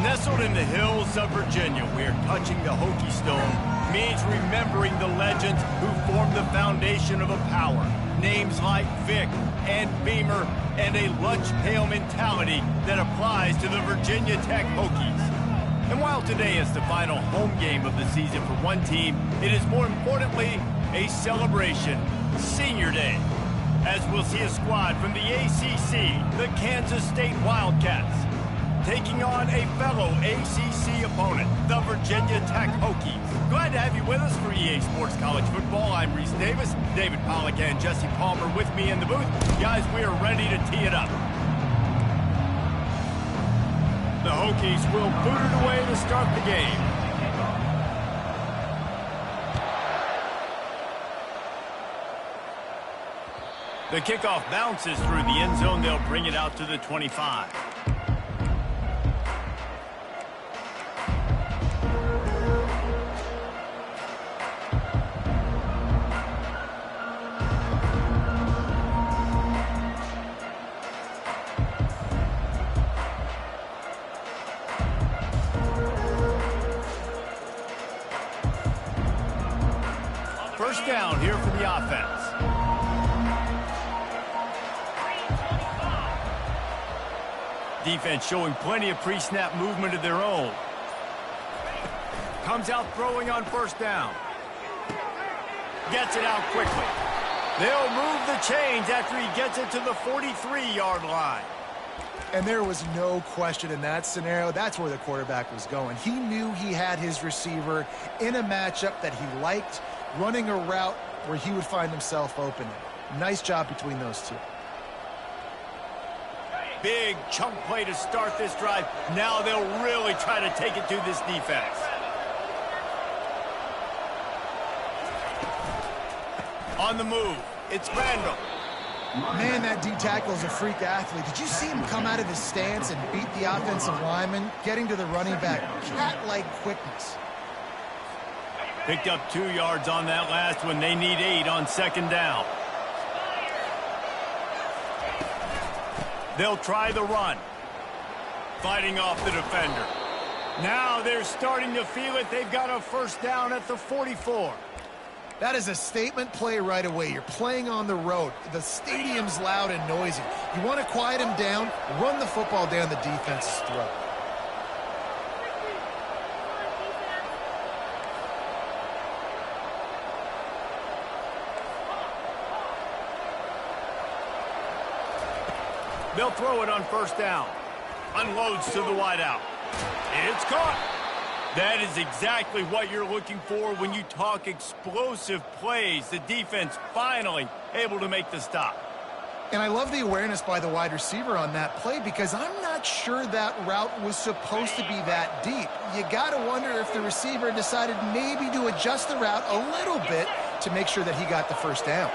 Nestled in the hills of Virginia, where touching the Hokie Stone means remembering the legends who formed the foundation of a power. Names like Vic and Beamer, and a lunch pail mentality that applies to the Virginia Tech Hokies. And while today is the final home game of the season for one team, it is more importantly a celebration, Senior Day, as we'll see a squad from the ACC, the Kansas State Wildcats, taking on a fellow ACC opponent, the Virginia Tech Hokies. Glad to have you with us for EA Sports College Football. I'm Reese Davis, David Pollack and Jesse Palmer with me in the booth. Guys, we are ready to tee it up. The Hokies will boot it away to start the game. The kickoff bounces through the end zone. They'll bring it out to the 25. First down here for the offense. Defense showing plenty of pre-snap movement of their own. Comes out throwing on first down. Gets it out quickly. They'll move the chains after he gets it to the 43-yard line. And there was no question in that scenario. That's where the quarterback was going. He knew he had his receiver in a matchup that he liked, running a route where he would find himself open. Nice job between those two. Big chunk play to start this drive. Now they'll really try to take it to this defense. On the move, it's Randall. Man, that D-tackle is a freak athlete. Did you see him come out of his stance and beat the offensive lineman, getting to the running back? Cat-like quickness. Picked up 2 yards on that last one. They need 8 on second down. They'll try the run. Fighting off the defender. Now they're starting to feel it. They've got a first down at the 44. That is a statement play right away. You're playing on the road. The stadium's loud and noisy. You want to quiet him down, run the football down the defense's throat. They'll throw it on first down. Unloads to the wideout. It's caught. That is exactly what you're looking for when you talk explosive plays. The defense finally able to make the stop. And I love the awareness by the wide receiver on that play because I'm not sure that route was supposed to be that deep. You got to wonder if the receiver decided maybe to adjust the route a little bit to make sure that he got the first down.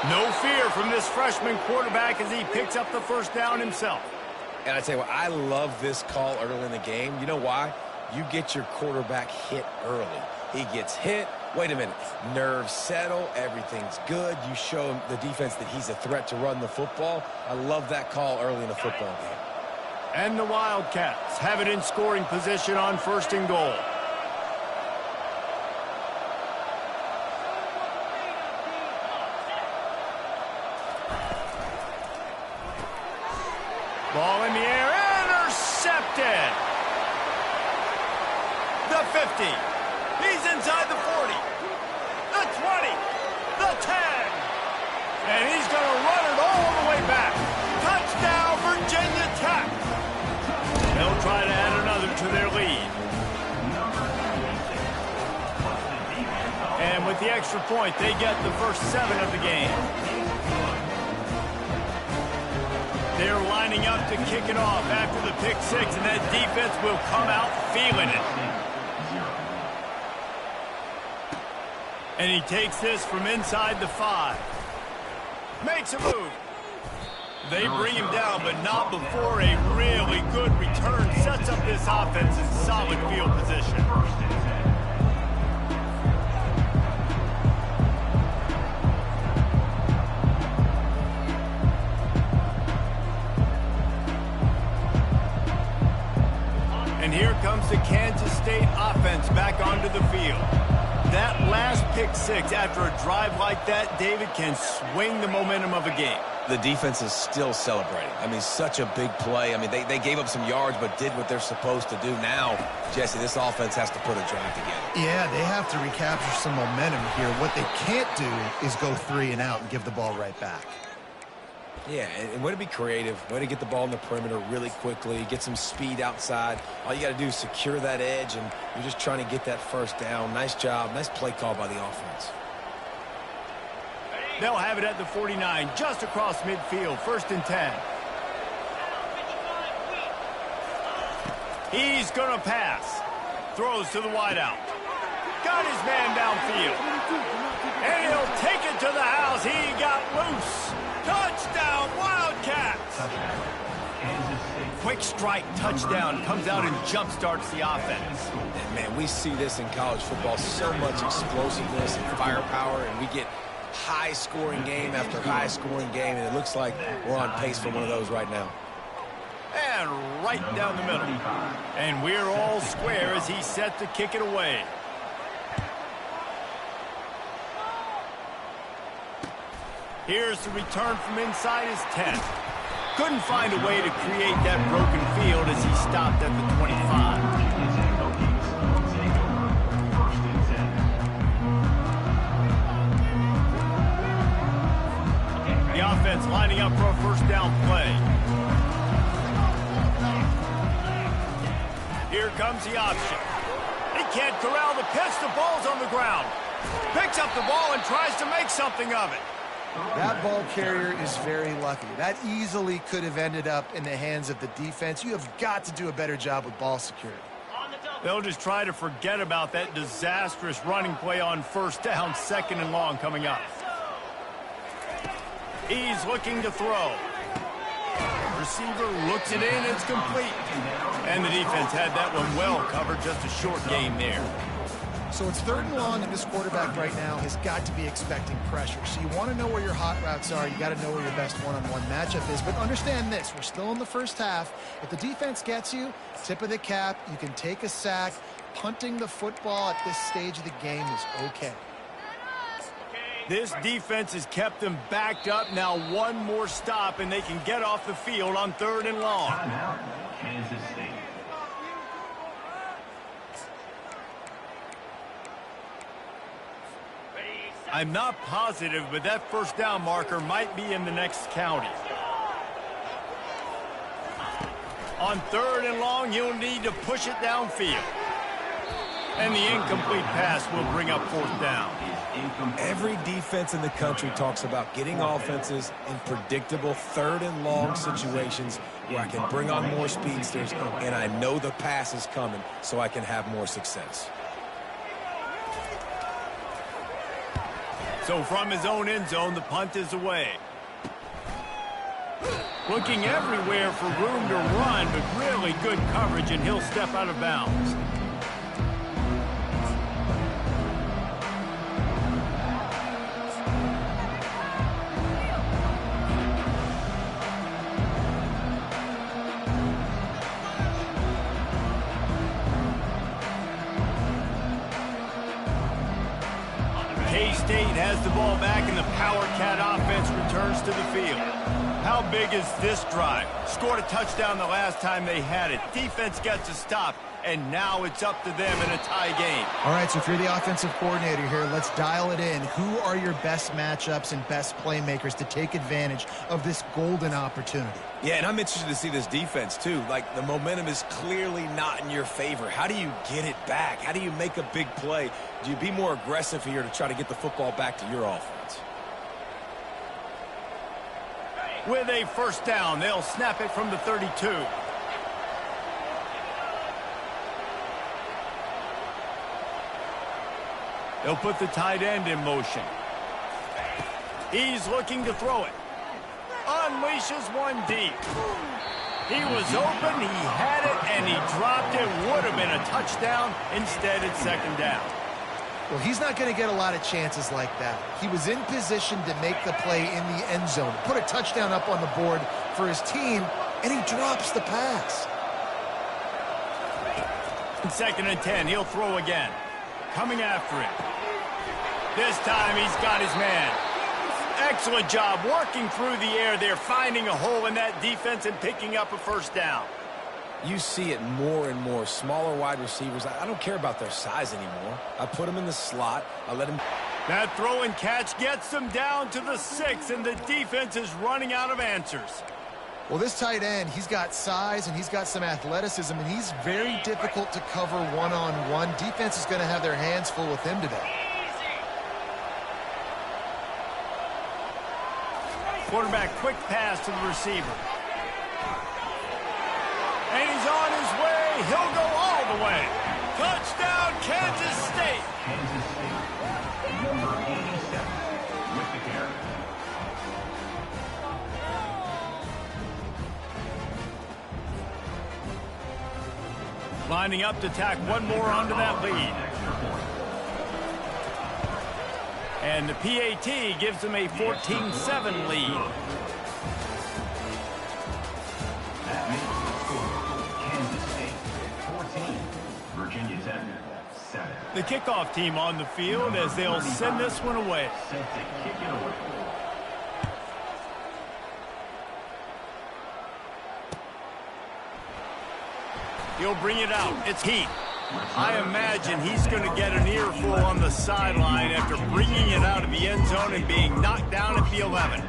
No fear from this freshman quarterback as he picks up the first down himself. And I tell you what, I love this call early in the game. You know why? You get your quarterback hit early. He gets hit. Wait a minute. Nerves settle. Everything's good. You show him, the defense, that he's a threat to run the football. I love that call early in the football game. And the Wildcats have it in scoring position on first and goal. Ball in the air, intercepted. The 50. He's inside the 40. The 20. The 10. And he's going to run it all the way back. Touchdown, Virginia Tech. They'll try to add another to their lead. And with the extra point, they get the first 7 of the game. They're lining up to kick it off after the pick 6, and that defense will come out feeling it. And he takes this from inside the 5. Makes a move. They bring him down, but not before a really good return sets up this offense in solid field position. And here comes the Kansas State offense back onto the field. That last pick six after a drive like that, David, can swing the momentum of a game. The defense is still celebrating. I mean, such a big play. I mean, they gave up some yards but did what they're supposed to do. Now, Jesse, this offense has to put a drive together. Yeah, they have to recapture some momentum here. What they can't do is go 3 and out and give the ball right back. Yeah, and way to be creative, way to get the ball in the perimeter really quickly, get some speed outside. All you got to do is secure that edge, and you're just trying to get that first down. Nice job, nice play call by the offense. They'll have it at the 49, just across midfield, 1st and 10. He's going to pass. Throws to the wideout. Got his man downfield. And he'll take it to the house. He got loose. Touchdown, Wildcats! Quick strike touchdown comes out and jump-starts the offense. And man, we see this in college football, so much explosiveness and firepower, and we get high-scoring game after high-scoring game, and it looks like we're on pace for one of those right now. And right down the middle. And we're all square as he's set to kick it away. Here's the return from inside his 10. Couldn't find a way to create that broken field as he stopped at the 25. The offense lining up for a first down play. Here comes the option. He can't corral the pitch. The ball's on the ground. Picks up the ball and tries to make something of it. That ball carrier is very lucky. That easily could have ended up in the hands of the defense. You have got to do a better job with ball security. They'll just try to forget about that disastrous running play on first down, 2nd and long coming up. He's looking to throw. Receiver looks it in, it's complete. And the defense had that one well covered, just a short game there. So it's 3rd and long, and this quarterback right now has got to be expecting pressure. So you want to know where your hot routes are. You got to know where your best one-on-one matchup is. But understand this, we're still in the first half. If the defense gets you, tip of the cap, you can take a sack. Punting the football at this stage of the game is okay. This defense has kept them backed up. Now one more stop, and they can get off the field on 3rd and long. Kansas State. I'm not positive, but that first down marker might be in the next county. On 3rd and long, you'll need to push it downfield. And the incomplete pass will bring up 4th down. Every defense in the country talks about getting offenses in predictable 3rd and long situations where I can bring on more speedsters, and I know the pass is coming, so I can have more success. So from his own end zone, the punt is away. Looking everywhere for room to run, but really good coverage, and he'll step out of bounds. K-State has the ball back, and the Power Cat offense returns to the field. How big is this drive? Scored a touchdown the last time they had it. Defense gets a stop, and now it's up to them in a tie game. All right, so if you're the offensive coordinator here, let's dial it in. Who are your best matchups and best playmakers to take advantage of this golden opportunity? Yeah, and I'm interested to see this defense, too. Like, the momentum is clearly not in your favor. How do you get it back? How do you make a big play? Do you be more aggressive here to try to get the football back to your offense? With a first down, they'll snap it from the 32. They'll put the tight end in motion. He's looking to throw it. Unleashes one deep. He was open, he had it, and he dropped it. Would have been a touchdown. Instead, it's 2nd down. Well, he's not going to get a lot of chances like that. He was in position to make the play in the end zone, put a touchdown up on the board for his team, and he drops the pass. 2nd and 10. He'll throw again. Coming after it. This time he's got his man. Excellent job working through the air there, finding a hole in that defense and picking up a first down. You see it more and more. Smaller wide receivers, I don't care about their size anymore. I put them in the slot. I let them... That throw and catch gets them down to the 6, and the defense is running out of answers. Well, this tight end, he's got size and he's got some athleticism, and he's very difficult to cover one-on-one. Defense is going to have their hands full with him today. Quarterback quick pass to the receiver. And he's on his way. He'll go all the way. Touchdown, Kansas State. Kansas State. Number 87 with the carry. Lining up to tack one more onto that lead. And the PAT gives them a 14-7 lead. That makes the score Kansas State 14, Virginia Tech 7. The kickoff team on the field as they'll send this one away. Set to kick it away. He'll bring it out. It's Heat. I imagine he's going to get an earful on the sideline after bringing it out of the end zone and being knocked down at the 11.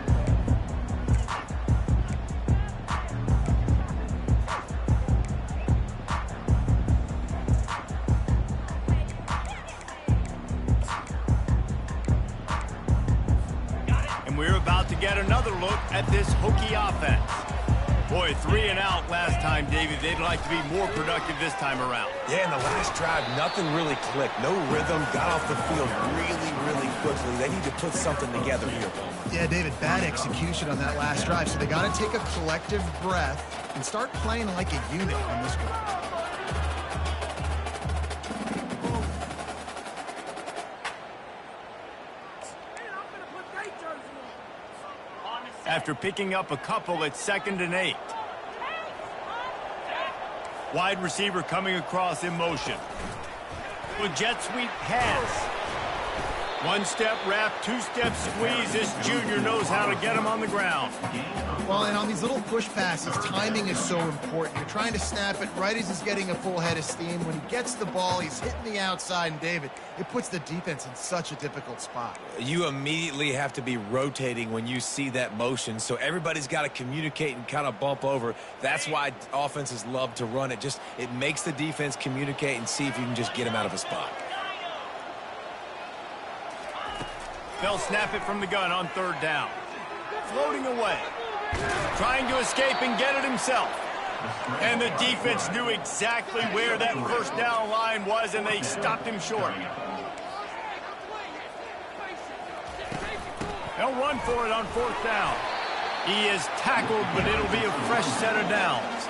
And we're about to get another look at this Hokie offense. Boy, 3 and out last time, David. They'd like to be more productive this time around. Yeah, in the last drive, nothing really clicked. No rhythm, got off the field really quickly. They need to put something together here. Yeah, David, bad execution on that last drive, so they got to take a collective breath and start playing like a unit on this one. After picking up a couple, it's 2nd and 8. Wide receiver coming across in motion. With jet sweep pass. 1-step wrap, 2-step squeeze. This junior knows how to get him on the ground. Well, and on these little push passes, timing is so important. You're trying to snap it right as he's getting a full head of steam. When he gets the ball, he's hitting the outside, and David, it puts the defense in such a difficult spot. You immediately have to be rotating when you see that motion, so everybody's got to communicate and kind of bump over. That's why offenses love to run it. It makes the defense communicate and see if you can just get him out of a spot. They'll snap it from the gun on 3rd down. Floating away. Trying to escape and get it himself. And the defense knew exactly where that first down line was, and they stopped him short. They'll run for it on 4th down. He is tackled, but it'll be a fresh set of downs.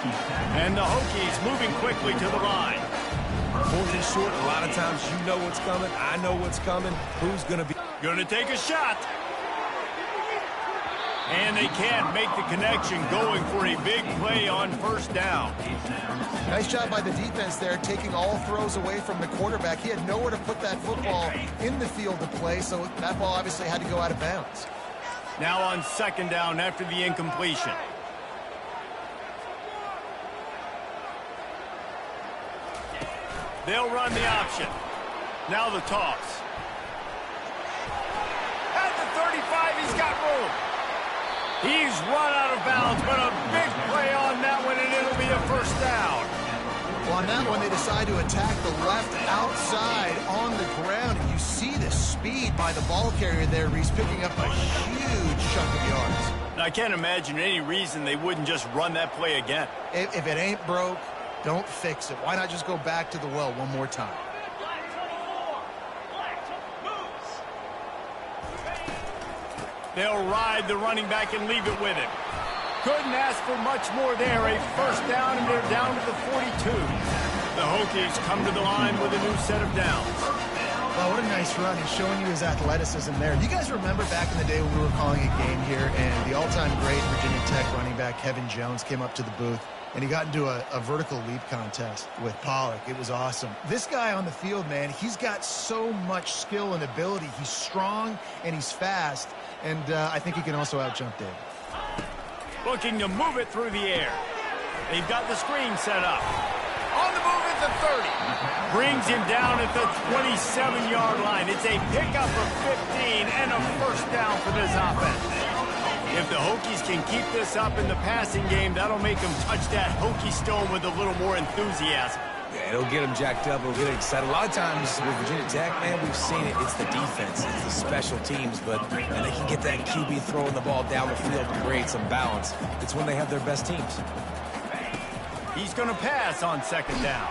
And the Hokies moving quickly to the line. 4th and short, a lot of times you know what's coming. I know what's coming. Who's going to be... Going to take a shot. And they can't make the connection, going for a big play on 1st down. Nice job by the defense there, taking all throws away from the quarterback. He had nowhere to put that football in the field to play, so that ball obviously had to go out of bounds. Now on 2nd down after the incompletion. They'll run the option. Now the toss. At the 35, he's got room. He's run out of bounds, but a big play on that one, and it'll be a 1st down. Well, on that one, they decide to attack the left outside on the ground. And you see the speed by the ball carrier there. He's picking up a huge chunk of yards. I can't imagine any reason they wouldn't just run that play again. If it ain't broke, don't fix it. Why not just go back to the well one more time? They'll ride the running back and leave it with him. Couldn't ask for much more there. A 1st down, and they're down to the 42. The Hokies come to the line with a new set of downs. Wow, what a nice run. He's showing you his athleticism there. You guys remember back in the day when we were calling a game here, and the all-time great Virginia Tech running back Kevin Jones came up to the booth. and he got into a vertical leap contest with Pollock. It was awesome. This guy on the field, man, he's got so much skill and ability. He's strong and he's fast, and I think he can also out-jump David. Looking to move it through the air. They've got the screen set up. On the move at the 30. Brings him down at the 27-yard line. It's a pickup of 15 and a first down for this offense. If the Hokies can keep this up in the passing game, that'll make them touch that Hokie stone with a little more enthusiasm. Yeah, it'll get them jacked up. It'll get them excited. A lot of times with Virginia Tech, man, we've seen it. It's the defense. It's the special teams. But and they can get that QB throwing the ball down the field to create some balance. It's when they have their best teams. He's going to pass on second down.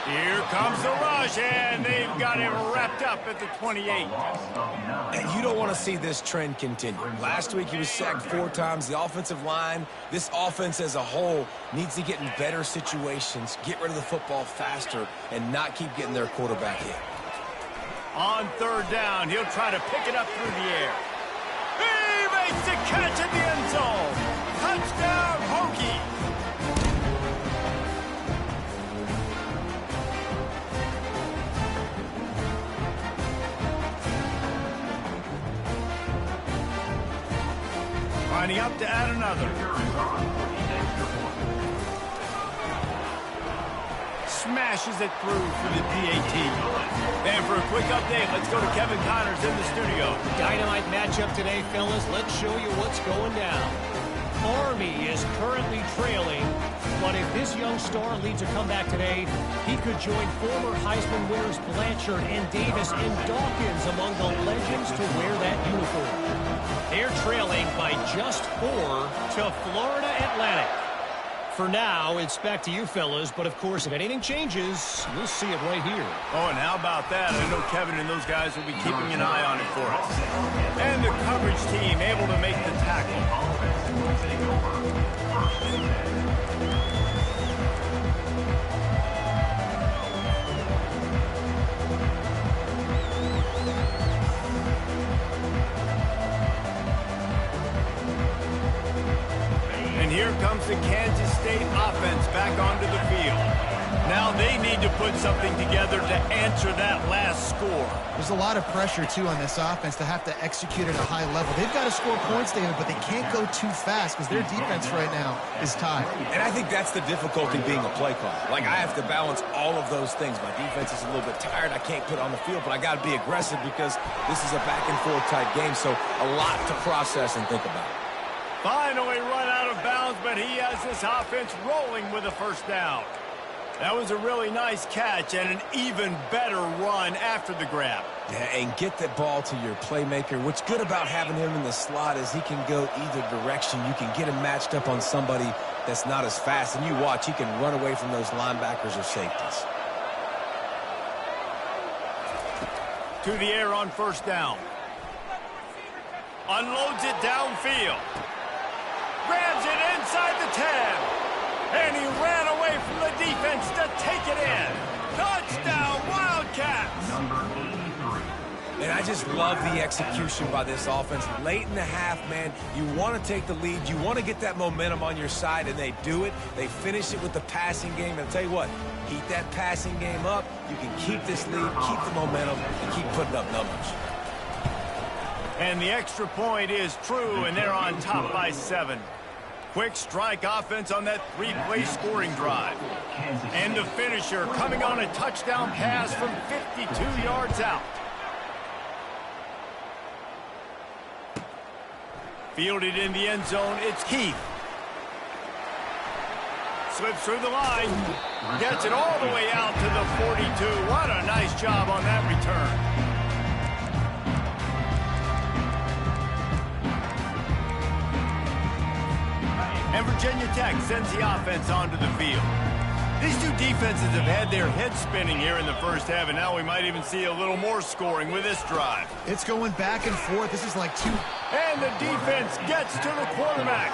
Here comes the rush, and they've got him wrapped up at the 28. And you don't want to see this trend continue. Last week, he was sacked 4 times. The offensive line, this offense as a whole, needs to get in better situations, get rid of the football faster, and not keep getting their quarterback hit. On third down, he'll try to pick it up through the air. He makes the catch in the end zone. Touchdown, Hokie. Lining up to add another. Smashes it through for the PAT. And for a quick update, let's go to Kevin Connors in the studio. Dynamite matchup today, fellas. Let's show you what's going down. Army is currently trailing, but if this young star leads a comeback today, he could join former Heisman winners Blanchard and Davis and Dawkins among the legends to wear that uniform. They're trailing by just 4 to Florida Atlantic. For now, it's back to you fellas, but of course, if anything changes, we'll see it right here. Oh, and how about that? I know Kevin and those guys will be keeping an eye on it for us. And the coverage team able to make the tackle. And here comes the Kansas State offense back onto the field. Now they need to put something together to answer that last score. There's a lot of pressure, too, on this offense to have to execute at a high level. They've got to score points, David, but they can't go too fast because their defense right now is tired. And I think that's the difficulty being a play caller. Like, I have to balance all of those things. My defense is a little bit tired. I can't put it on the field, but I got to be aggressive because this is a back-and-forth type game, so a lot to process and think about. Finally run out of bounds, but he has this offense rolling with a first down. That was a really nice catch and an even better run after the grab. Yeah, and get the ball to your playmaker. What's good about having him in the slot is he can go either direction. You can get him matched up on somebody that's not as fast, and you watch, he can run away from those linebackers or safeties. To the air on first down. Unloads it downfield. Grabs it inside the 10. And he ran away from the defense to take it in. Touchdown, Wildcats! And I just love the execution by this offense. Late in the half, man, you want to take the lead. You want to get that momentum on your side, and they do it. They finish it with the passing game. And I'll tell you what, heat that passing game up. You can keep this lead, keep the momentum, and keep putting up numbers. And the extra point is true, and they're on top by 7. Quick strike offense on that 3-play scoring drive. And the finisher coming on a touchdown pass from 52 yards out. Fielded in the end zone, it's Keith. Slips through the line. Gets it all the way out to the 42. What a nice job on that return. And Virginia Tech sends the offense onto the field. These two defenses have had their heads spinning here in the first half, and now we might even see a little more scoring with this drive. It's going back and forth. This is like two. And the defense gets to the quarterback.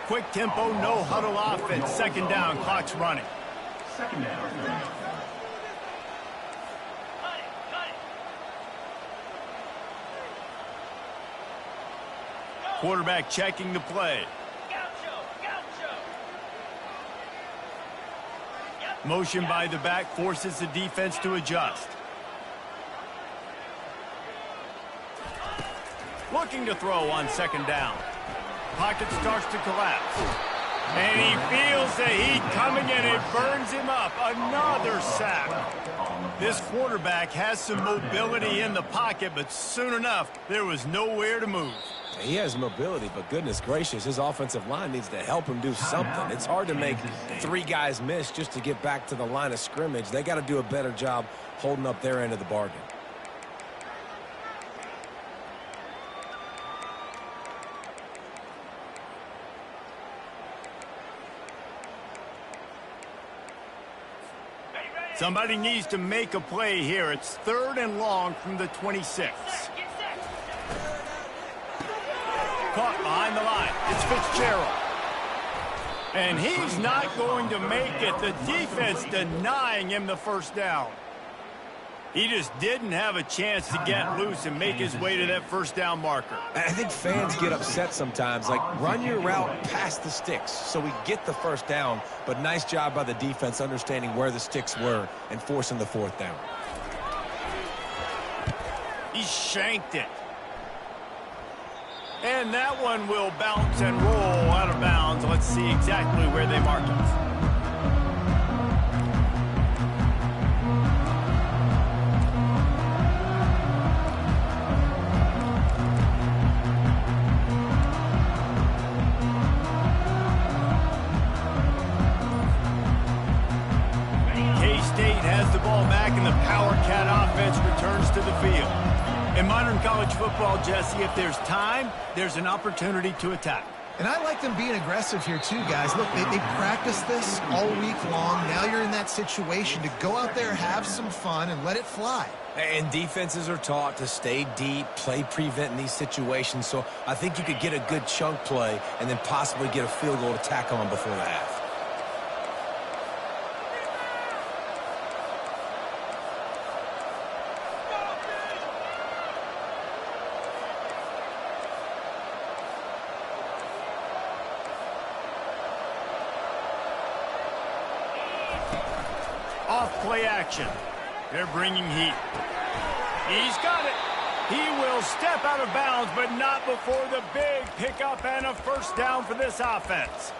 Quick tempo, no huddle offense. Second down, clock's running. Second down. Quarterback checking the play. Motion by the back forces the defense to adjust. Looking to throw on second down. Pocket starts to collapse. And he feels the heat coming and it burns him up. Another sack. This quarterback has some mobility in the pocket, but soon enough, there was nowhere to move. He has mobility, but goodness gracious, his offensive line needs to help him do something. It's hard to make 3 guys miss just to get back to the line of scrimmage. They got to do a better job holding up their end of the bargain. Somebody needs to make a play here. It's 3rd and long from the 26. Caught behind the line. It's Fitzgerald. And he's not going to make it. The defense denying him the first down. He just didn't have a chance to get loose and make his way to that first down marker. I think fans get upset sometimes. Like, run your route past the sticks so we get the first down. But nice job by the defense understanding where the sticks were and forcing the 4th down. He shanked it. And that one will bounce and roll out of bounds. Let's see exactly where they mark it. Has the ball back and the Power Cat offense returns to the field. In modern college football, Jesse, if there's time, there's an opportunity to attack. And I like them being aggressive here too, guys. Look, they practiced this all week long. Now you're in that situation to go out there, have some fun, and let it fly. And defenses are taught to stay deep, play prevent in these situations. So I think you could get a good chunk play and then possibly get a field goal to tack on before the half. Off-play action. They're bringing heat. He's got it. He will step out of bounds, but not before the big pickup and a first down for this offense.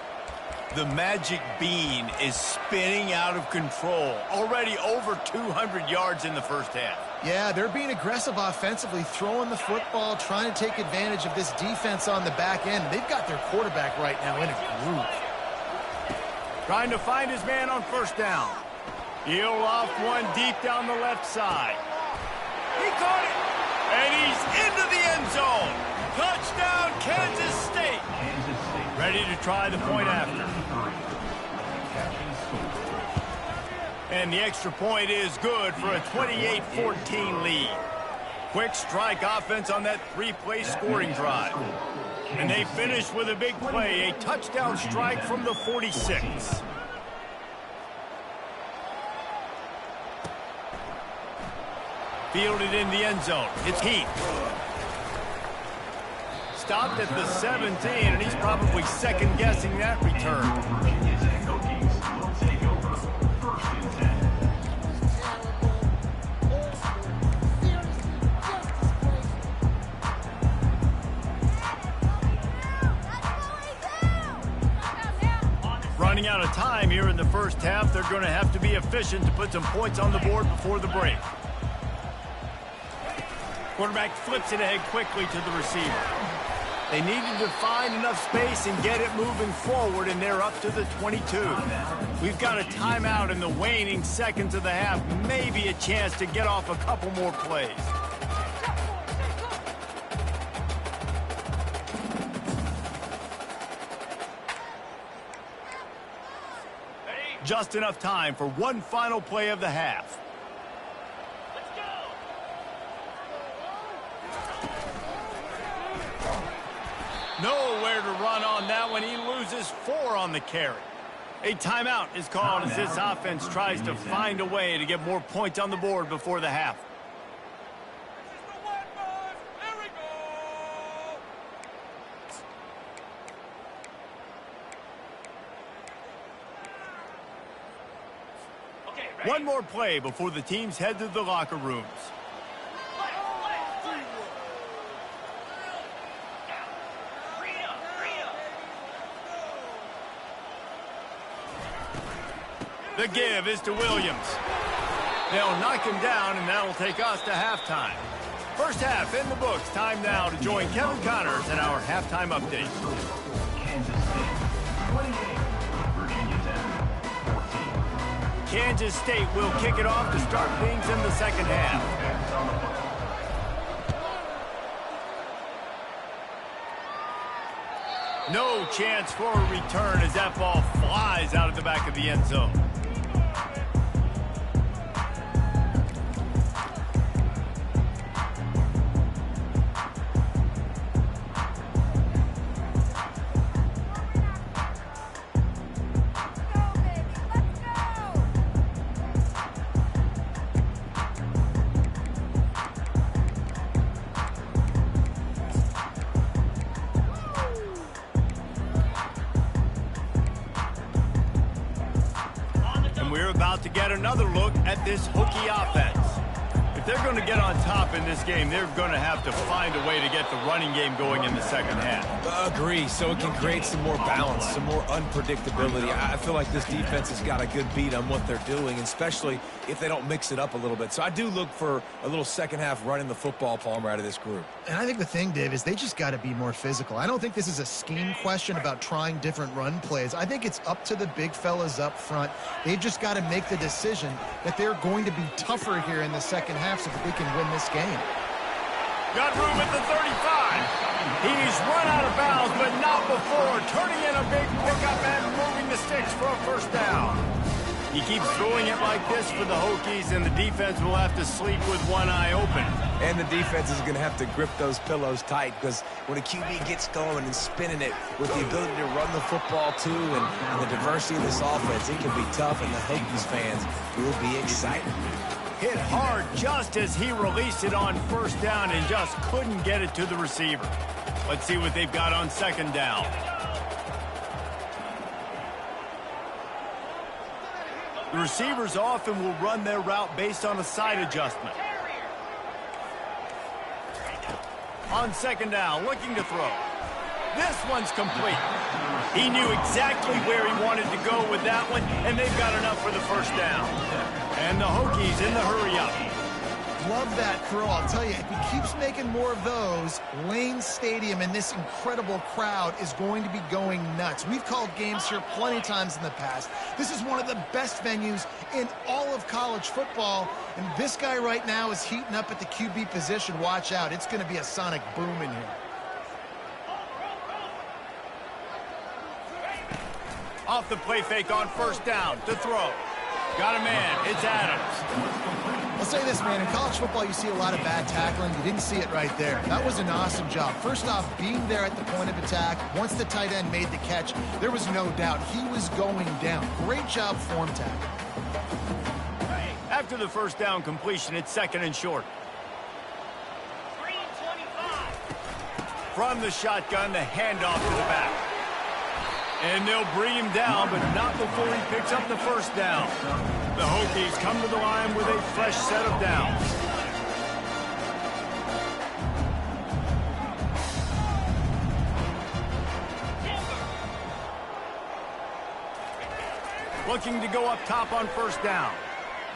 The magic bean is spinning out of control. Already over 200 yards in the first half. Yeah, they're being aggressive offensively, throwing the football, trying to take advantage of this defense on the back end. They've got their quarterback right now in a groove. Trying to find his man on first down. He'll off one deep down the left side. He caught it, and he's into the end zone. Touchdown, Kansas State. Ready to try the point after. And the extra point is good for a 28-14 lead. Quick strike offense on that 3-play scoring drive. And they finish with a big play, a touchdown strike from the 46. Fielded in the end zone. It's Heath. Stopped at the 17, and he's probably second-guessing that return. Running out of time here in the first half, they're going to have to be efficient to put some points on the board before the break. Quarterback flips it ahead quickly to the receiver. They needed to find enough space and get it moving forward, and they're up to the 22. We've got a timeout in the waning seconds of the half. Maybe a chance to get off a couple more plays. Just enough time for one final play of the half. Nowhere to run on that one. He loses 4 on the carry. A timeout is called as this offense tries to find a way to get more points on the board before the half. One more play before the teams head to the locker rooms. The give is to Williams. They'll knock him down, and that'll take us to halftime. First half in the books. Time now to join Kevin Connors in our halftime update. Kansas State 28, Virginia Tech 14. Kansas State will kick it off to start things in the second half. No chance for a return as that ball flies out of the back of the end zone. We're about to get another look at this Hokie offense. If they're going to get on top in this game, they're going to have to find a way to get the running game going in the second half. Agree, so it can create some more balance, some more unpredictability. I feel like this defense has got a good beat on what they're doing, especially if they don't mix it up a little bit. So I do look for a little second half running the football Palmer out of this group. And I think the thing, Dave, is they just got to be more physical. I don't think this is a scheme question about trying different run plays. I think it's up to the big fellas up front. They've just got to make the decision that they're going to be tougher here in the second half so that they can win this game. Got room at the 35. He's run out of bounds, but not before turning in a big pickup and moving the sticks for a first down. He keeps throwing it like this for the Hokies, and the defense will have to sleep with one eye open. And the defense is going to have to grip those pillows tight, because when a QB gets going and spinning it with the ability to run the football too and the diversity of this offense, it can be tough, and the Hokies fans will be excited. Hit hard just as he released it on first down and just couldn't get it to the receiver. Let's see what they've got on second down. The receivers often will run their route based on a side adjustment. On second down, looking to throw. This one's complete. He knew exactly where he wanted to go with that one, and they've got enough for the first down. And the Hokies in the hurry-up. Love that throw. I'll tell you, if he keeps making more of those, Lane Stadium and this incredible crowd is going to be going nuts. We've called games here plenty of times in the past. This is one of the best venues in all of college football, and this guy right now is heating up at the QB position. Watch out. It's going to be a sonic boom in here. Off the play fake on first down to throw. Got a man. It's Adams. I'll say this, man. In college football, you see a lot of bad tackling. You didn't see it right there. That was an awesome job. First off, being there at the point of attack. Once the tight end made the catch, there was no doubt he was going down. Great job form tackle. After the first down completion, it's second and short. From the shotgun, the handoff to the back. And they'll bring him down, but not before he picks up the first down. The Hokies come to the line with a fresh set of downs. Looking to go up top on first down.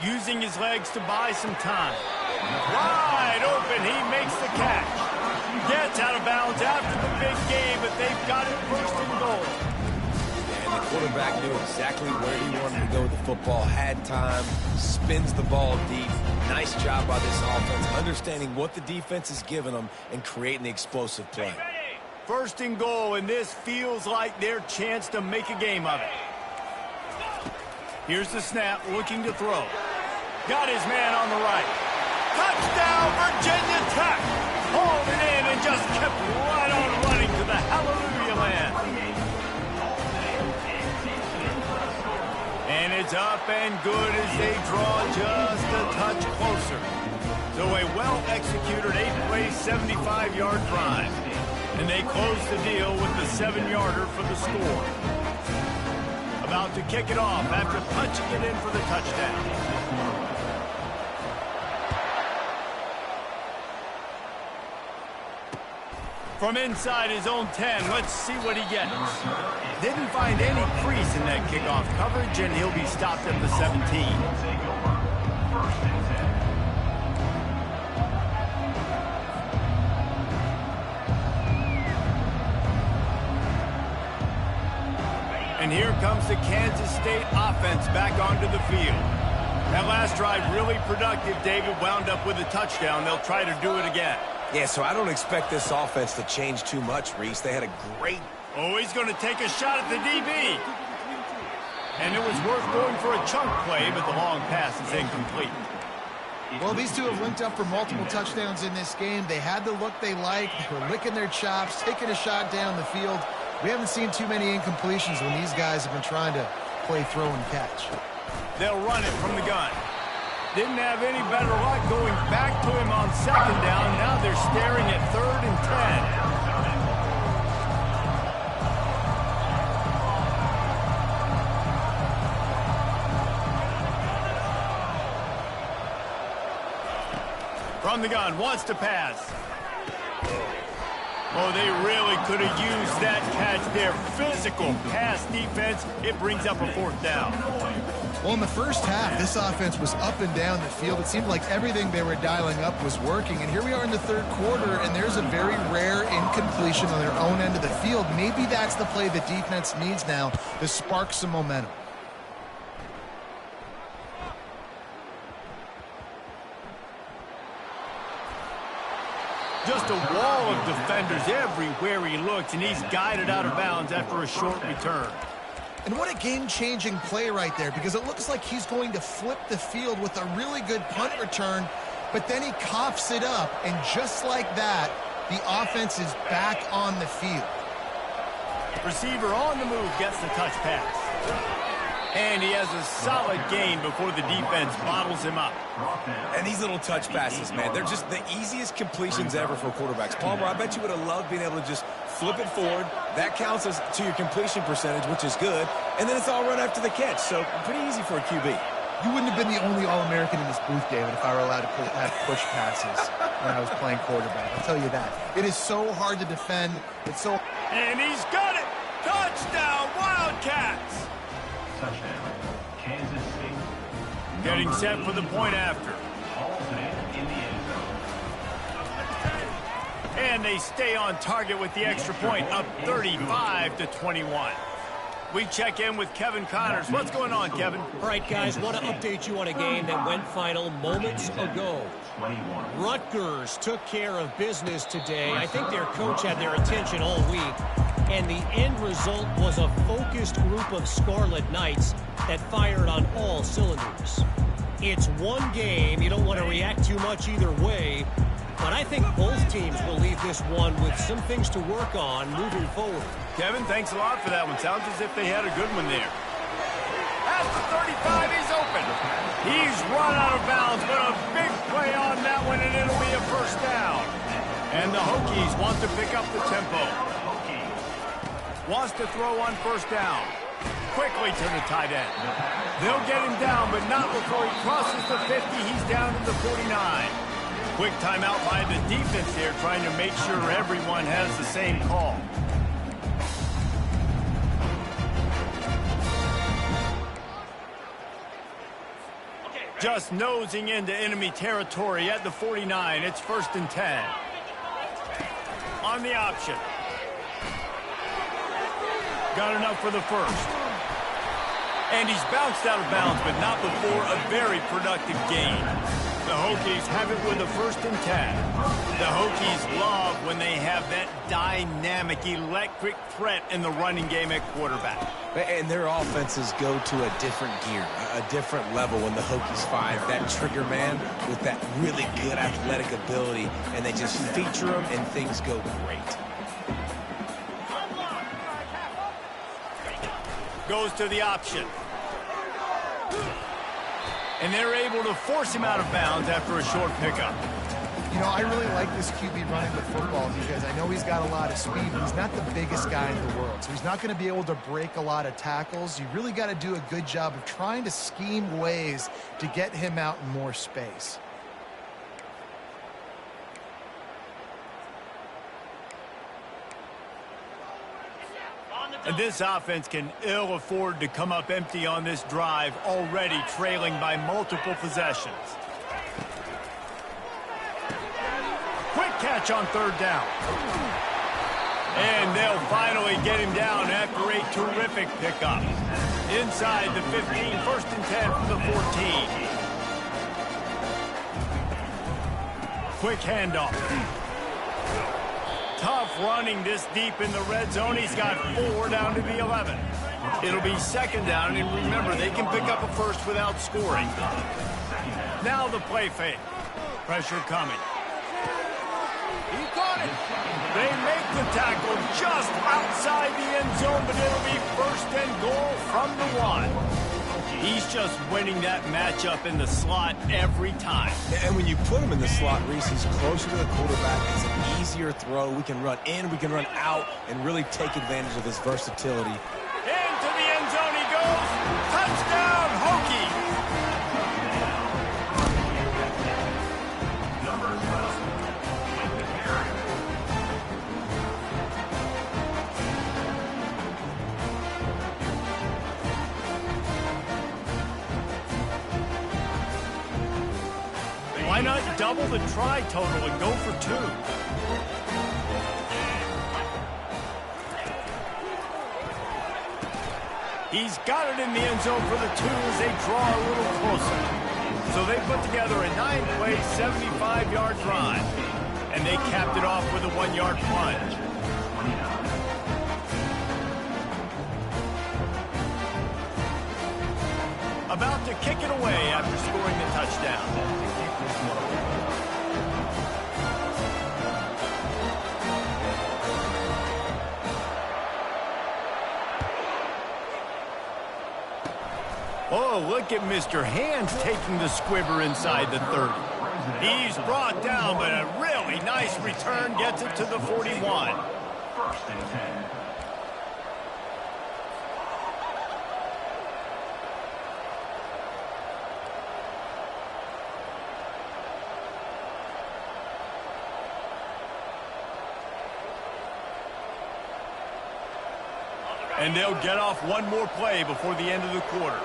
Using his legs to buy some time. Wide open, he makes the catch. Gets out of bounds after the big game, but they've got it first and goal. The quarterback knew exactly where he wanted to go with the football, had time, spins the ball deep. Nice job by this offense, understanding what the defense is giving them and creating the explosive play. First and goal, and this feels like their chance to make a game of it. Here's the snap, looking to throw. Got his man on the right. Touchdown, Virginia Tech! Hauled it in and just kept right on running to the hallelujah land. And it's up and good as they draw just a touch closer. So a well-executed 8-play, 75-yard drive. And they close the deal with the 7-yarder for the score. About to kick it off after punching it in for the touchdown. From inside his own 10, let's see what he gets. Didn't find any crease in that kickoff coverage, and he'll be stopped at the 17. And here comes the Kansas State offense back onto the field. That last drive really productive. David wound up with a touchdown. They'll try to do it again. Yeah, so I don't expect this offense to change too much, Reese. They had a great... Oh, he's going to take a shot at the DB. And it was worth going for a chunk play, but the long pass is incomplete. Well, these two have linked up for multiple touchdowns in this game. They had the look they liked. They were licking their chops, taking a shot down the field. We haven't seen too many incompletions when these guys have been trying to play throw and catch. They'll run it from the gun. Didn't have any better luck going back to him on second down. Now they're staring at 3rd and 10. From the gun, wants to pass. Oh, they really could have used that catch there. Physical pass defense. It brings up a 4th down. Well, in the first half, this offense was up and down the field. It seemed like everything they were dialing up was working. And here we are in the 3rd quarter, and there's a very rare incompletion on their own end of the field. Maybe that's the play the defense needs now to spark some momentum. Just a wall of defenders everywhere he looks, and he's guided out of bounds after a short return. And what a game-changing play right there, because it looks like he's going to flip the field with a really good punt return, but then he coughs it up, and just like that, the offense is back on the field. Receiver on the move gets the touch pass. And he has a solid gain before the defense bottles him up. And these little touch passes, man, they're just the easiest completions ever for quarterbacks. Palmer, I bet you would have loved being able to just flip it forward. That counts as to your completion percentage, which is good. And then it's all run after the catch, so pretty easy for a QB. You wouldn't have been the only All-American in this booth, David, if I were allowed to have push passes when I was playing quarterback. I'll tell you that. It is so hard to defend. It's so... And he's got it! Touchdown, Wildcats! Touchdown, Kansas State. Getting set for the point after. In the end zone. And they stay on target with the extra point, up 35-21. We check in with Kevin Connors. What's going on, Kevin? All right, guys, want to update you on a game that went final moments ago. Rutgers took care of business today. I think their coach had their attention all week. And the end result was a focused group of Scarlet Knights that fired on all cylinders. It's one game. You don't want to react too much either way. But I think both teams will leave this one with some things to work on moving forward. Kevin, thanks a lot for that one. Sounds as if they had a good one there. At the 35, he's open. He's run out of bounds, but a big play on that one, and it'll be a 1st down. And the Hokies want to pick up the tempo. Wants to throw on 1st down. Quickly to the tight end. They'll get him down, but not before he crosses the 50. He's down to the 49. Quick timeout by the defense here, trying to make sure everyone has the same call. Just nosing into enemy territory at the 49. It's 1st and 10. On the option. Got enough for the 1st. And he's bounced out of bounds, but not before a very productive gain. The Hokies have it with a 1st and 10. The Hokies love when they have that dynamic, electric threat in the running game at quarterback. And their offenses go to a different gear, a different level when the Hokies find that trigger man with that really good athletic ability, and they just feature them and things go great. Goes to the option. And they're able to force him out of bounds after a short pickup. You know, I really like this QB running the football because I know he's got a lot of speed, but he's not the biggest guy in the world. So he's not going to be able to break a lot of tackles. You really got to do a good job of trying to scheme ways to get him out in more space. And this offense can ill afford to come up empty on this drive, already trailing by multiple possessions. Quick catch on third down. And they'll finally get him down after a terrific pickup. Inside the 15, 1st and 10 from the 14. Quick handoff. Tough running this deep in the red zone. He's got 4 down to the 11. It'll be 2nd down, and remember, they can pick up a first without scoring. Now the play fake. Pressure coming. He got it. They make the tackle just outside the end zone, but it'll be 1st and goal from the 1. He's just winning that matchup in the slot every time. And when you put him in the slot, Reese, he's closer to the quarterback. It's an easier throw. We can run in, we can run out, and really take advantage of his versatility. Into the end zone he goes. Touchdown, Hokie. Number 12 with the carry. Why not double the try total and go for 2? He's got it in the end zone for the 2 as they draw a little closer. So they put together a 9-play, 75-yard drive. And they capped it off with a 1-yard plunge. About to kick it away after scoring the touchdown. Oh, look at Mr. Hands taking the squibber inside the 30. He's brought down, but a really nice return gets it to the 41. 1st and 10. And they'll get off one more play before the end of the quarter.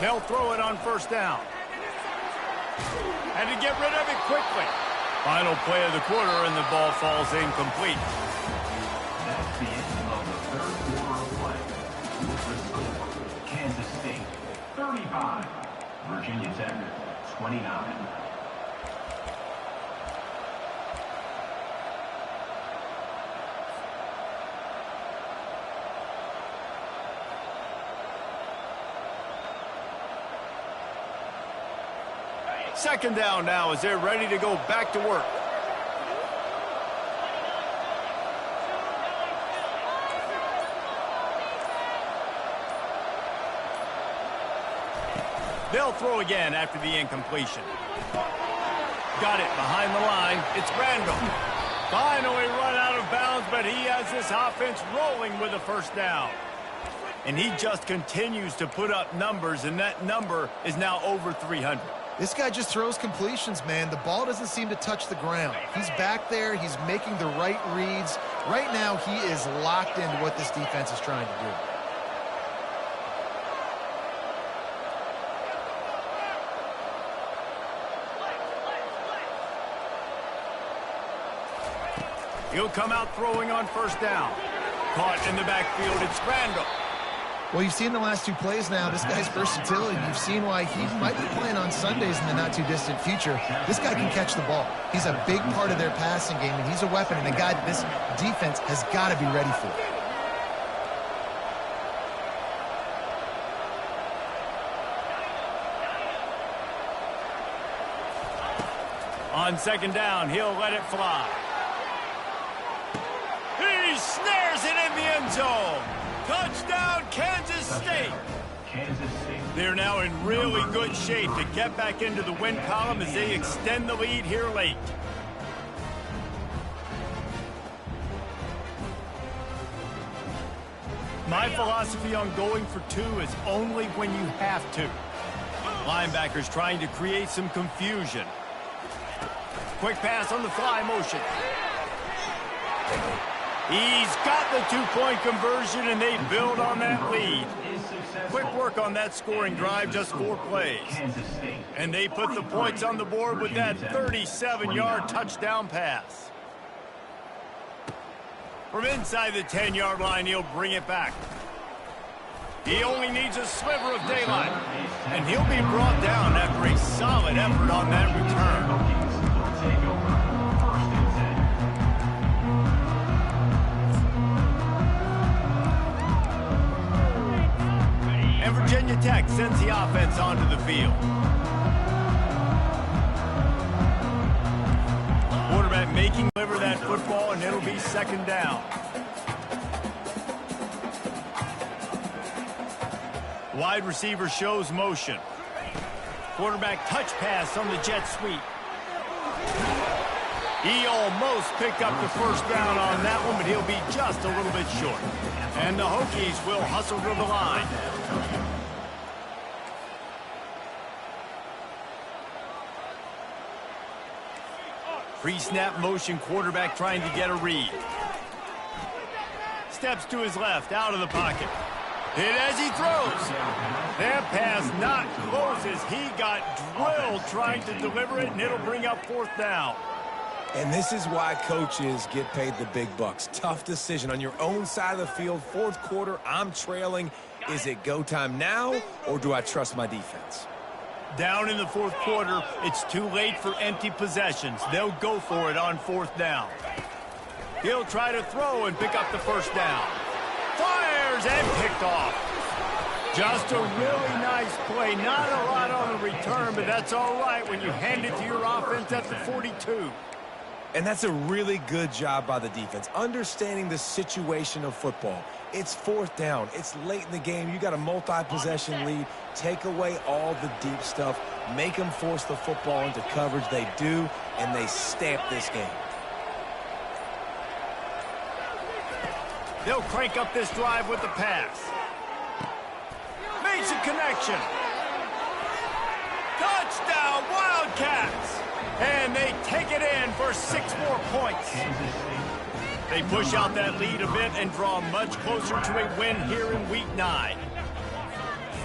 They'll throw it on 1st down. And to get rid of it quickly. Final play of the quarter, and the ball falls incomplete. That's the end of the 3rd quarter of play. With the score, Kansas State 35, Virginia Tech 29. Second down now as they're ready to go back to work. They'll throw again after the incompletion. Got it behind the line. It's Randall. Finally run out of bounds, but he has this offense rolling with a 1st down. And he just continues to put up numbers, and that number is now over 300. This guy just throws completions, man. The ball doesn't seem to touch the ground. He's back there. He's making the right reads. Right now, he is locked into what this defense is trying to do. He'll come out throwing on 1st down. Caught in the backfield. It's Randall. Well, you've seen the last 2 plays now. This guy's versatility. You've seen why he might be playing on Sundays in the not-too-distant future. This guy can catch the ball. He's a big part of their passing game, and he's a weapon and a guy that this defense has got to be ready for. On 2nd down, he'll let it fly. He snares it in the end zone. Touchdown, Kansas State. Kansas State. They're now in really good shape to get back into the win column as they extend the lead here late. My philosophy on going for two is only when you have to. Linebackers trying to create some confusion. Quick pass on the fly motion. He's got the two-point conversion, and they build on that lead. Quick work on that scoring drive, just 4 plays. And they put the points on the board with that 37-yard touchdown pass. From inside the 10-yard line, he'll bring it back. He only needs a sliver of daylight, and he'll be brought down after a solid effort on that return. And Virginia Tech sends the offense onto the field. Quarterback making deliver that football, and it'll be second down. Wide receiver shows motion. Quarterback touch pass on the jet sweep. He almost picked up the first down on that one, but he'll be just a little bit short. And the Hokies will hustle to the line. Pre-snap motion, quarterback trying to get a read. Steps to his left, out of the pocket. Hit as he throws. That pass not close as he got drilled trying to deliver it, and it'll bring up fourth down. And this is why coaches get paid the big bucks. Tough decision on your own side of the field. Fourth quarter, I'm trailing. Is it go time now, or do I trust my defense? Down in the fourth quarter, it's too late for empty possessions. They'll go for it on fourth down. He'll try to throw and pick up the first down. Fires and picked off. Just a really nice play. Not a lot on the return, but that's all right when you hand it to your offense at the 42. And that's a really good job by the defense, understanding the situation of football. It's fourth down. It's late in the game. You got a multi-possession lead. Take away all the deep stuff. Make them force the football into coverage. They do, and they stamp this game. They'll crank up this drive with the pass. Makes a connection. Touchdown, Wildcats! And they take it in for 6 more points. They push out that lead a bit and draw much closer to a win here in Week 9.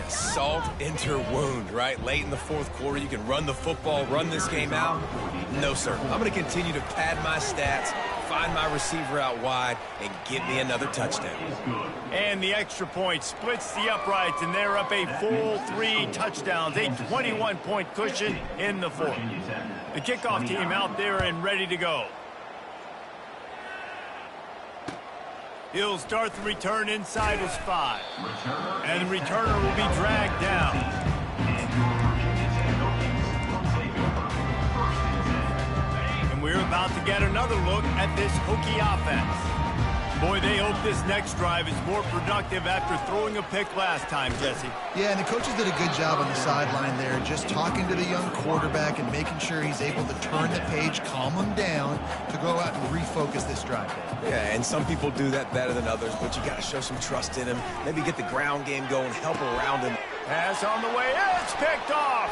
Salt into wound, right? Late in the fourth quarter, you can run the football, run this game out. No, sir. I'm going to continue to pad my stats, find my receiver out wide, and get me another touchdown. And the extra point splits the uprights, and they're up a full 3 touchdowns, a 21-point cushion in the fourth. The kickoff team out there and ready to go. He'll start the return inside his 5. And the returner will be dragged down. And we're about to get another look at this Hokie offense. Boy, they hope this next drive is more productive after throwing a pick last time, Jesse. Yeah, and the coaches did a good job on the sideline there, just talking to the young quarterback and making sure he's able to turn the page, calm him down, to go out and refocus this drive. Yeah, and some people do that better than others, but you got to show some trust in him. Maybe get the ground game going, help around him. Pass on the way, it's picked off!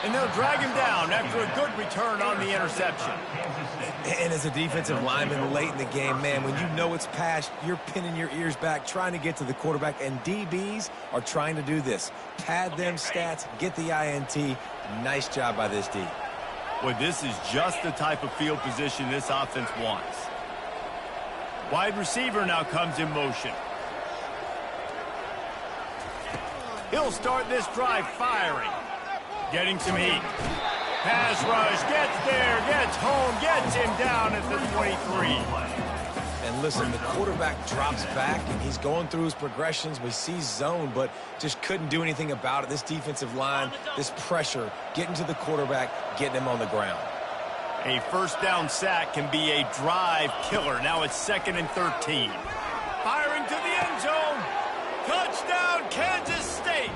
And they'll drag him down after a good return on the interception. And as a defensive lineman late in the game, man, when you know it's passed, you're pinning your ears back, trying to get to the quarterback, and DBs are trying to do this. Pad them stats, get the INT. Nice job by this D. Well, this is just the type of field position this offense wants. Wide receiver now comes in motion. He'll start this drive firing. Getting some heat. Pass rush, gets there, gets home, gets him down at the 23. And listen, the quarterback drops back, and he's going through his progressions. We see zone, but just couldn't do anything about it. This defensive line, this pressure, getting to the quarterback, getting him on the ground. A first down sack can be a drive killer. Now it's 2nd and 13. Firing to the end zone. Touchdown, Kansas State!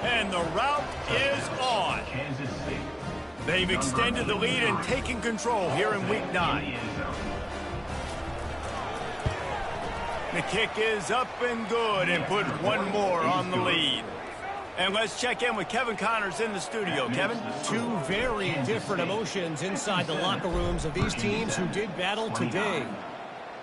And the route is on. Kansas State. They've extended the lead and taken control here in Week 9. The kick is up and good and put one more on the lead. And let's check in with Kevin Connors in the studio. Kevin? Two very different emotions inside the locker rooms of these teams who did battle today.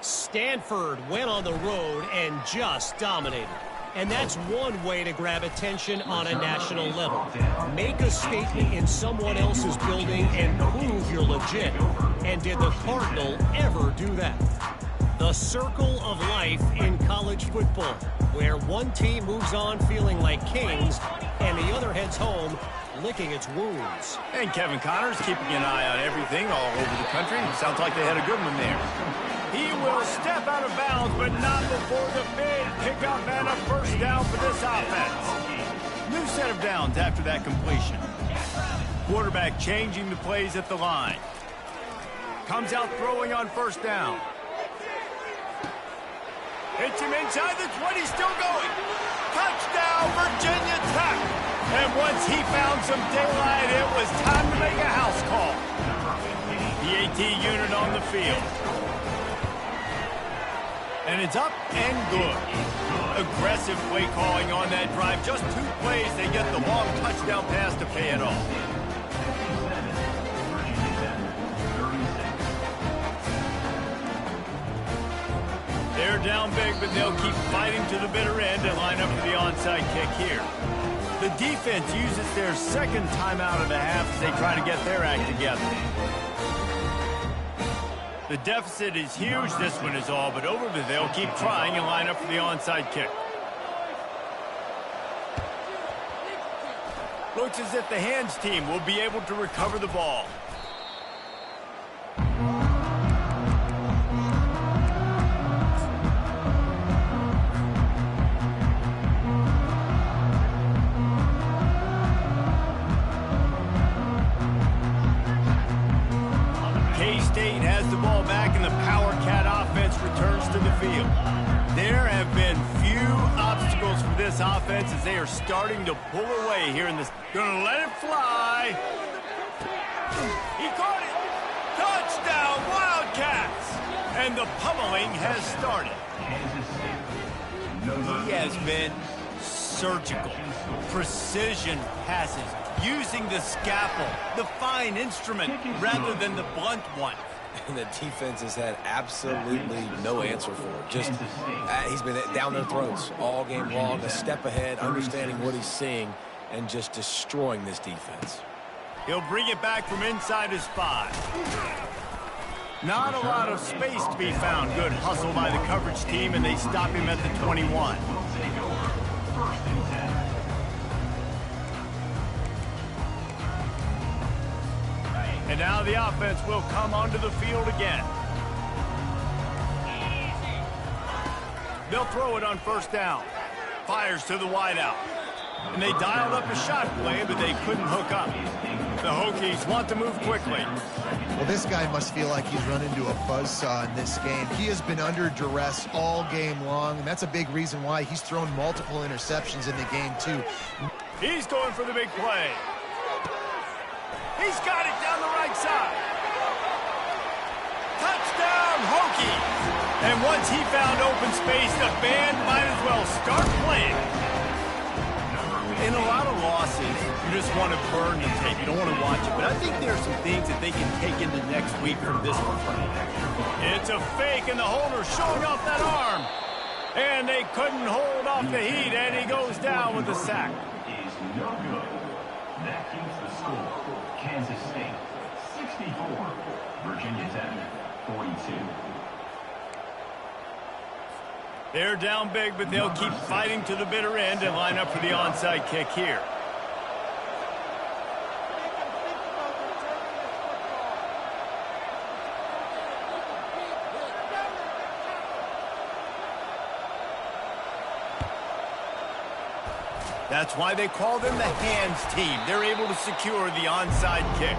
Stanford went on the road and just dominated. And that's one way to grab attention on a national level. Make a statement in someone else's building and prove you're legit. And did the Cardinal ever do that? The circle of life in college football, where one team moves on feeling like kings and the other heads home licking its wounds. And Kevin Connors keeping an eye on everything all over the country. Sounds like they had a good one there. He will step out of bounds, but not before the big pickup and a first down for this offense. New set of downs after that completion. Quarterback changing the plays at the line. Comes out throwing on first down. Hits him inside the 20, still going. Touchdown, Virginia Tech. And once he found some daylight, it was time to make a house call. The AT unit on the field. And it's up and good. Aggressive play calling on that drive. Just 2 plays, they get the long touchdown pass to pay it off. They're down big, but they'll keep fighting to the bitter end and line up for the onside kick here. The defense uses their second timeout of the half as they try to get their act together. The deficit is huge. This one is all but over, but they'll keep trying and line up for the onside kick. Looks as if the hands team will be able to recover the ball. K-State has the ball back and the Power Cat offense returns to the field. There have been few obstacles for this offense as they are starting to pull away here in this. Gonna let it fly. He caught it. Touchdown, Wildcats. And the pummeling has started. He has been surgical. Precision passes. Using the scalpel, the fine instrument, rather than the blunt one. And the defense has had absolutely no answer for it. Just, he's been down their throats all game long, a step ahead, understanding what he's seeing, and just destroying this defense. He'll bring it back from inside his 5. Not a lot of space to be found. Good hustle by the coverage team, and they stop him at the 21. And now the offense will come onto the field again. They'll throw it on first down. Fires to the wideout. And they dialed up a shot play, but they couldn't hook up. The Hokies want to move quickly. Well, this guy must feel like he's run into a buzzsaw in this game. He has been under duress all game long, and that's a big reason why he's thrown multiple interceptions in the game, too. He's going for the big play. He's got it down the right side. Touchdown, Hokies. And once he found open space, the band might as well start playing. In a lot of losses, you just want to burn the tape. You don't want to watch it. But I think there are some things that they can take into next week from this one. It's a fake, and the holder showing off that arm. And they couldn't hold off the heat, and he goes down with the sack. Is no good. That keeps the score. Kansas State 64, Virginia Tech 42. They're down big, but they'll keep fighting to the bitter end and line up for the onside kick here. That's why they call them the hands team. They're able to secure the onside kick.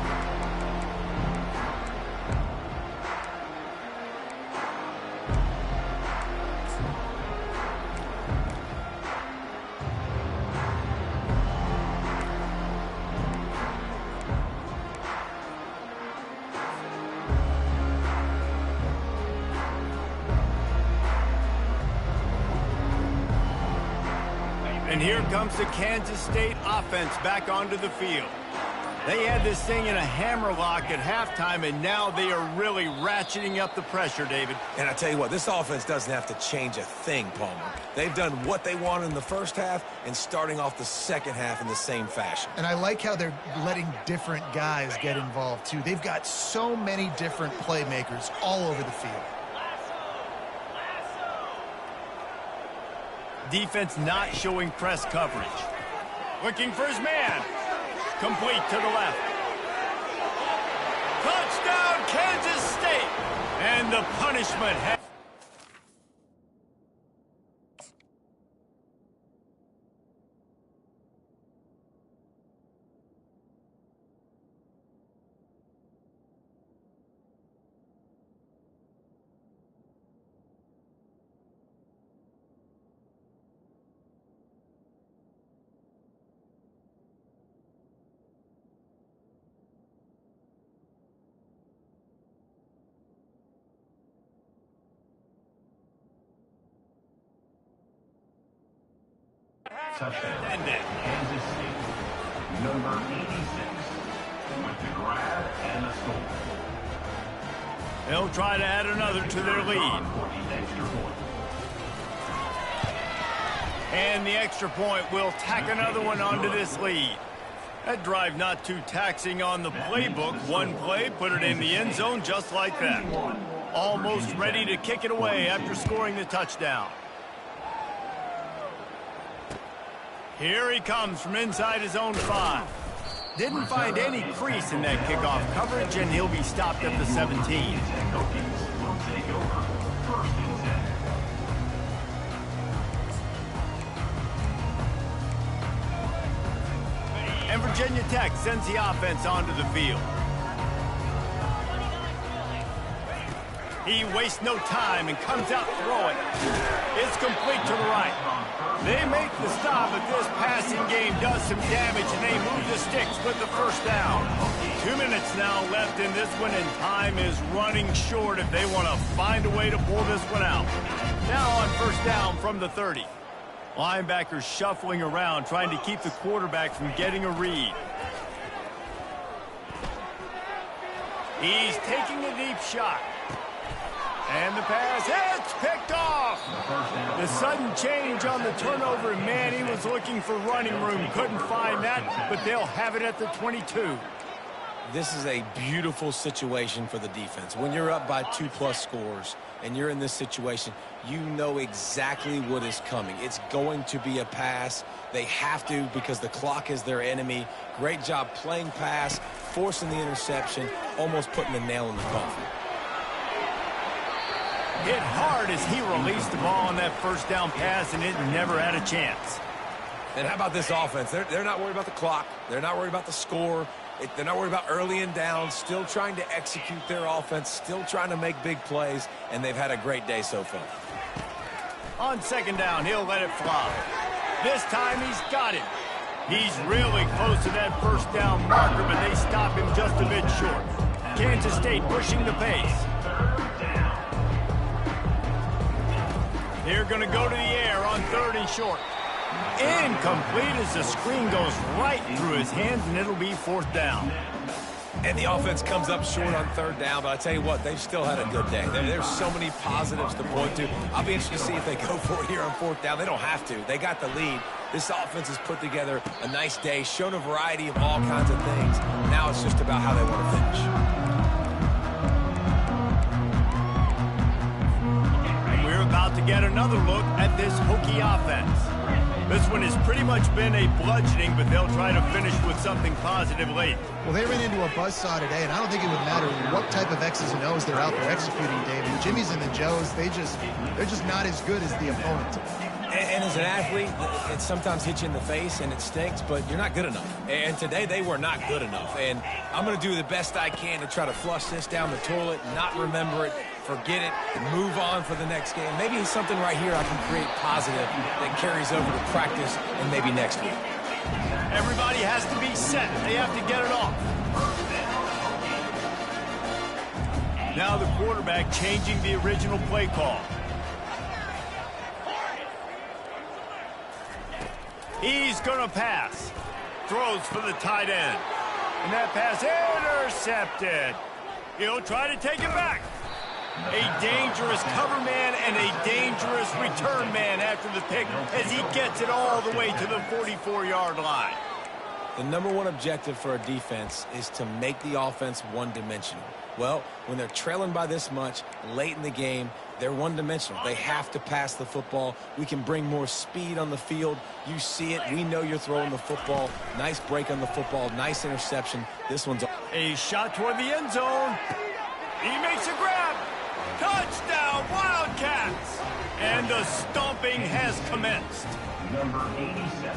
And here comes the Kansas State offense back onto the field. They had this thing in a hammerlock at halftime, and now they are really ratcheting up the pressure, David. And I tell you what, this offense doesn't have to change a thing, Palmer. They've done what they wanted in the first half and starting off the second half in the same fashion. And I like how they're letting different guys get involved, too. They've got so many different playmakers all over the field. Defense not showing press coverage. Looking for his man. Complete to the left. Touchdown, Kansas State. And the punishment. Touchdown, Kansas State. Number 86 with the grab and the score. They'll try to add another to their lead. And the extra point will tack another one onto this lead. That drive not too taxing on the playbook. One play, put it in the end zone just like that. Almost ready to kick it away after scoring the touchdown. Here he comes from inside his own 5. Didn't find any crease in that kickoff coverage, and he'll be stopped at the 17. And Virginia Tech sends the offense onto the field. He wastes no time and comes out throwing. It's complete to the right. They make the stop, but this passing game does some damage, and they move the sticks with the first down. 2 minutes now left in this one, and time is running short if they want to find a way to pull this one out. Now on first down from the 30. Linebackers shuffling around, trying to keep the quarterback from getting a read. He's taking a deep shot. And the pass, it's picked off. The sudden change on the turnover, man, he was looking for running room. Couldn't find that, but they'll have it at the 22. This is a beautiful situation for the defense. When you're up by 2+ scores and you're in this situation, you know exactly what is coming. It's going to be a pass. They have to because the clock is their enemy. Great job playing pass, forcing the interception, almost putting the nail in the coffin. Hit hard as he released the ball on that first down pass, and it never had a chance. And how about this offense? They're not worried about the clock. They're not worried about the score. They're not worried about early and down. Still trying to execute their offense. Still trying to make big plays, and they've had a great day so far. On second down, he'll let it fly. This time he's got it. He's really close to that first down marker, but they stop him just a bit short. Kansas State pushing the pace. They're going to go to the air on 3rd and short. Incomplete as the screen goes right through his hands, and it'll be 4th down. And the offense comes up short on 3rd down, but I tell you what, they've still had a good day. There's so many positives to point to. I'll be interested to see if they go for it here on 4th down. They don't have to. They got the lead. This offense has put together a nice day, shown a variety of all kinds of things. Now it's just about how they want to finish. About to get another look at this Hokie offense. This one has pretty much been a bludgeoning, but they'll try to finish with something positive late. Well, they ran into a buzzsaw today, and I don't think it would matter what type of X's and O's they're out there executing, Dave. The Jimmies and the Joes, they're just not as good as the opponent. And as an athlete, it sometimes hits you in the face and it stinks, but you're not good enough. And today they were not good enough. And I'm going to do the best I can to try to flush this down the toilet, not remember it, forget it, and move on for the next game. Maybe something right here I can create positive that carries over to practice and maybe next week. Everybody has to be set. They have to get it off. Now the quarterback changing the original play call. He's going to pass. Throws for the tight end. And that pass intercepted. He'll try to take it back. A dangerous cover man and a dangerous return man after the pick as he gets it all the way to the 44-yard line. The number one objective for a defense is to make the offense one-dimensional. Well, when they're trailing by this much late in the game, they're one-dimensional. They have to pass the football. We can bring more speed on the field. You see it. We know you're throwing the football. Nice break on the football. Nice interception. This one's a shot toward the end zone. He makes a grab. Touchdown, Wildcats! And the stomping has commenced. Number 87.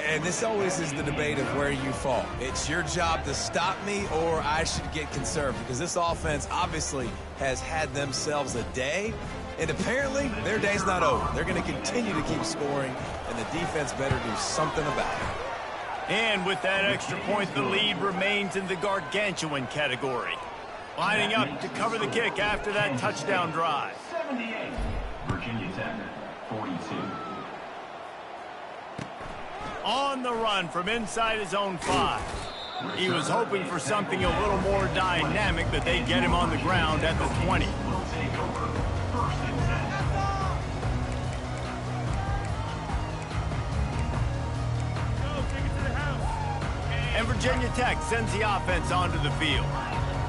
And this always is the debate of where you fall. It's your job to stop me or I should get conserved because this offense obviously has had themselves a day, and apparently their day's not over. They're going to continue to keep scoring, and the defense better do something about it. And with that extra point, the lead remains in the gargantuan category. Lining up to cover the kick after that touchdown drive. 78. Virginia Tech, 42. On the run from inside his own 5. He was hoping for something a little more dynamic, but they get him on the ground at the 20. Will take over. First and 10. And Virginia Tech sends the offense onto the field.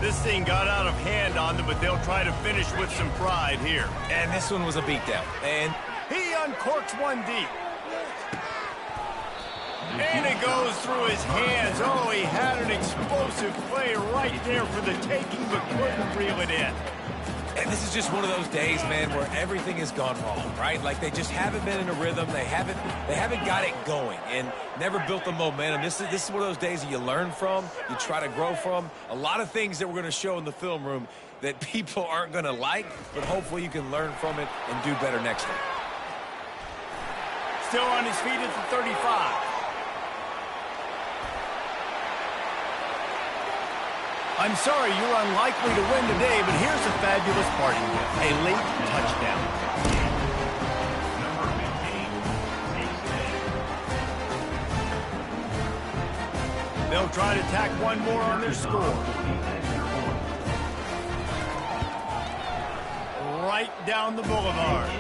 This thing got out of hand on them, but they'll try to finish with some pride here. And this one was a beatdown. And he uncorks one deep. And it goes through his hands. Oh, he had an explosive play right there for the taking, but couldn't reel it in. And this is just one of those days, man, where everything has gone wrong, right? Like they just haven't been in a rhythm. They haven't got it going and never built the momentum. This is one of those days that you learn from, you try to grow from. A lot of things that we're going to show in the film room that people aren't going to like, but hopefully you can learn from it and do better next time. Still on his feet at the 35. I'm sorry you're unlikely to win today, but here's a fabulous parting gift. A late touchdown. Number 15. They'll try to tack one more on their score. Right down the boulevard.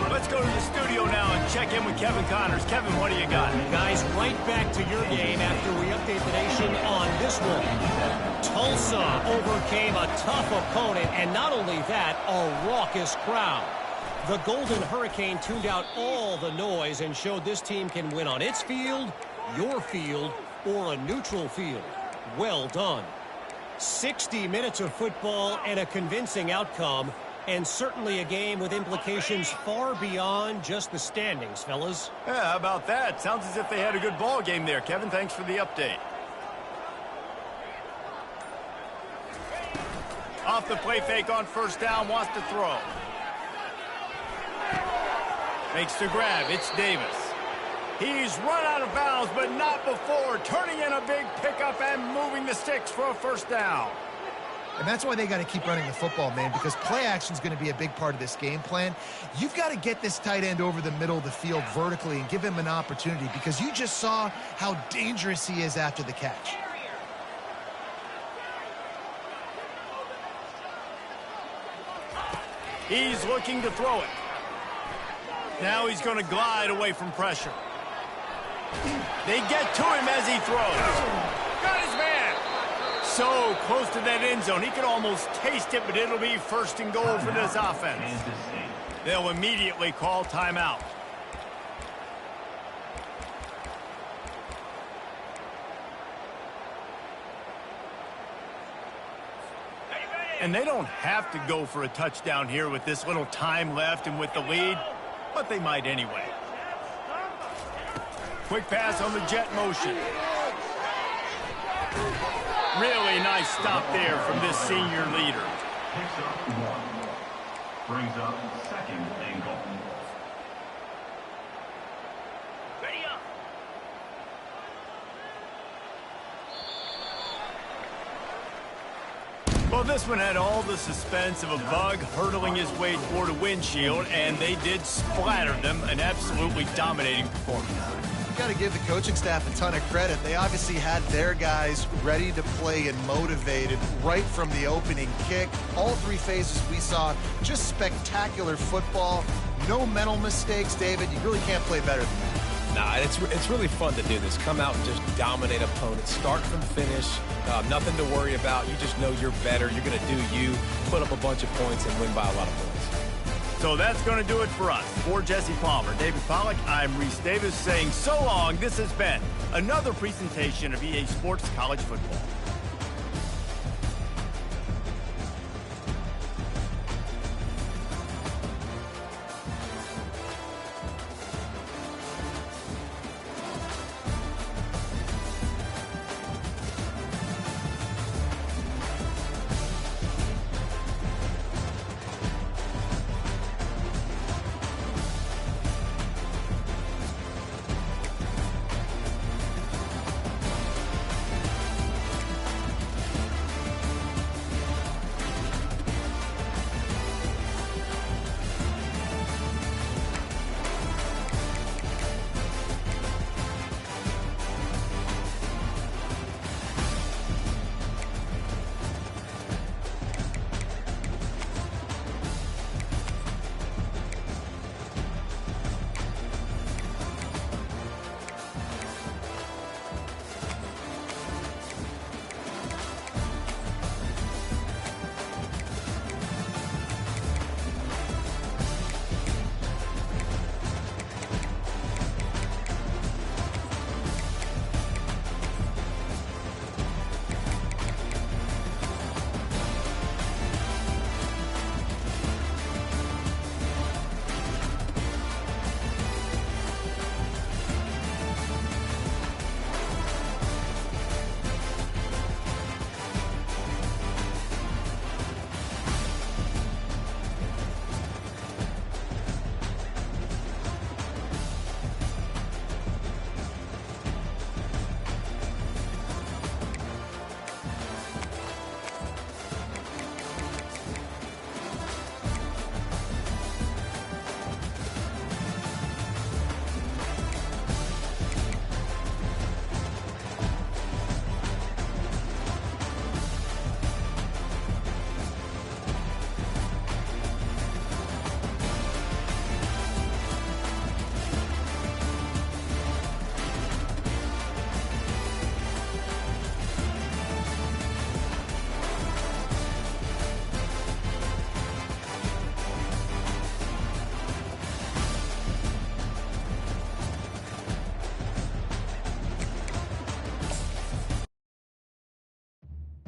Let's go to the studio now and check in with Kevin Connors. Kevin, what do you got? Guys, right back to your game after we update the nation on this one. Tulsa overcame a tough opponent, and not only that, a raucous crowd. The Golden Hurricane tuned out all the noise and showed this team can win on its field, your field, or a neutral field. Well done. 60 minutes of football and a convincing outcome, and certainly a game with implications far beyond just the standings, fellas. Yeah, how about that? Sounds as if they had a good ball game there. Kevin, thanks for the update. Off the play fake on first down, wants to throw. Makes the grab, it's Davis. He's run out of bounds, but not before. Turning in a big pickup and moving the sticks for a first down. And that's why they got to keep running the football, man, because play action is going to be a big part of this game plan. You've got to get this tight end over the middle of the field vertically and give him an opportunity, because you just saw how dangerous he is after the catch. He's looking to throw it. Now he's going to glide away from pressure. They get to him as he throws. Got his man. So close to that end zone. He could almost taste it, but it'll be first and goal for this offense. They'll immediately call timeout. And they don't have to go for a touchdown here with this little time left and with the lead, but they might anyway. Quick pass on the jet motion. Really nice stop there from this senior leader. Picks up 1. Brings up second and goal. Ready up. Well, this one had all the suspense of a bug hurtling his way toward a windshield, and they did splatter them. An absolutely dominating performance. got to give the coaching staff a ton of credit. They obviously had their guys ready to play and motivated right from the opening kick. All three phases we saw just spectacular football. No mental mistakes, David. You really can't play better than that. Nah, it's really fun to do this. Come out and just dominate opponents. Start from finish. Nothing to worry about. You just know you're better. You're going to do you, put up a bunch of points, and win by a lot of points. So that's going to do it for us. For Jesse Palmer, David Pollack, I'm Reese Davis saying so long. This has been another presentation of EA Sports College Football.